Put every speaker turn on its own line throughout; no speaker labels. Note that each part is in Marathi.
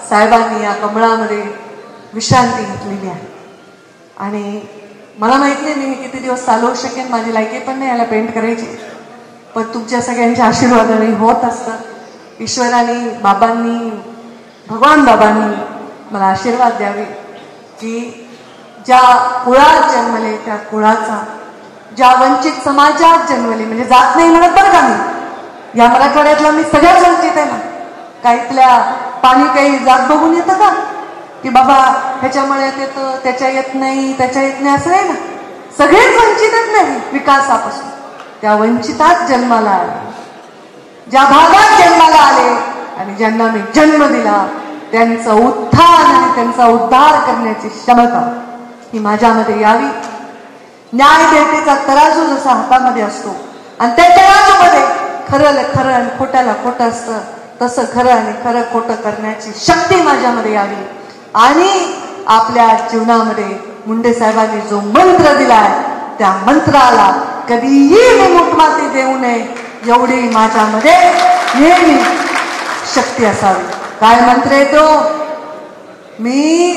साहेबांनी या कमळामध्ये विश्रांती घेतलेली आहे. आणि मला माहित नाही मी किती दिवस चालवू शकेन, माझी लायकी पण नाही याला पेंट करायची, पण तुमच्या सगळ्यांच्या आशीर्वादाने होत असतं. ईश्वराने, बाबांनी, भगवान बाबांनी मला आशीर्वाद द्यावे की ज्या कुळात जन्मले त्या कुळाचा, ज्या वंचित समाजात जन्मले, म्हणजे जात नाही म्हणत बरं का, मी या मराठवाड्यातला मी सगळ्याच वंचित आहे ना. काहीतल्या पाणी काही जात बघून येतं का की बाबा ह्याच्यामुळे येतं त्याच्या येत नाही त्याच्या येत नाही, असं नाही ना. सगळेच वंचितच नाही विकासापासून. त्या वंचितात जन्माला आले, ज्या भागात जन्माला आले आणि ज्यांना मी जन्म दिला त्यांचं उत्थान आणि त्यांचा उद्धार करण्याची क्षमता ही माझ्यामध्ये यावी. न्यायदेवतेचा तराजू जसा हातामध्ये असतो आणि त्या तराजूमध्ये खरं खरं आणि खोट्याला खोटं असतं, तसं खरं आणि खरं खोटं करण्याची शक्ती माझ्यामध्ये यावी. आणि आपल्या जीवनामध्ये मुंडे साहेबांनी जो मंत्र दिलाय त्या मंत्राला कधीही मी मुठमाती देऊ नये एवढी माझ्यामध्ये नेहमी शक्ती असावी. काय मंत्र येतो? मी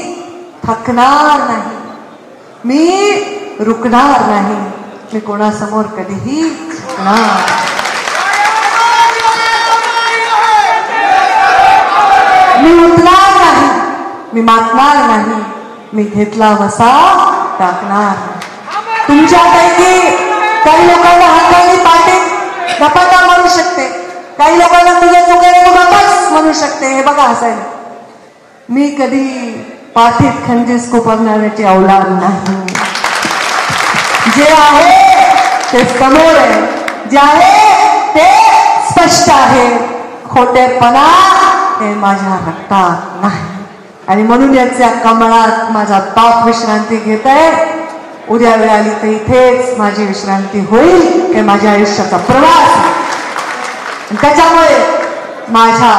थकणार नाही, मी रुकणार नाही, मी कोणासमोर कधीही झुकणार. मी उठणार नाही, मी मागणार नाही, मी घेतला वसा टाकणार. तुमच्यापैकी काही लोकांना हाताने पाठीत धपाटा मारू शकते, काही लोकांना तुझ्या चुकाने तू बाबाच म्हणू शकते. हे बघा हसायला, मी कधी पाठीत खंजीस खुपवणाऱ्याची औलाद नाही. जे आहे ते समोर आहे, जे आहे ते स्पष्ट आहे. खोटेपणा हे माझ्या रक्तात नाही. आणि म्हणून याच्या कमळात माझा बाप विश्रांती घेत आहे. उद्या वेळ आली तर इथेच माझी विश्रांती होईल. हे माझ्या आयुष्याचा प्रवास. त्याच्यामुळे माझ्या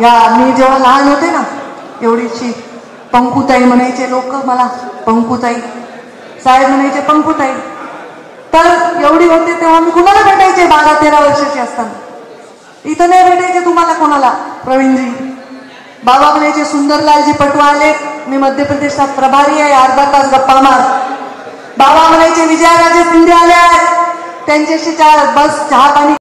या मी जेव्हा लहान होते ना, एवढीची पंकुताई म्हणायचे लोक मला, पंकुताई साहेब म्हणायचे पंकुताई. तर एवढी होते तेव्हा मी कुणाला भेटायचे 12-13 वर्षाची असताना. इथं नाही भेटायचे तुम्हाला कोणाला. प्रवीणजी बाबा म्हणायचे सुंदरलालजी पटवाले, मी मध्य प्रदेशात प्रभारी आहे, अर्धा तास गप्पा मार. बाबा म्हणायचे विजयाराजे शिंदे आले आहेत, त्यांच्याशी बस चहा पाणी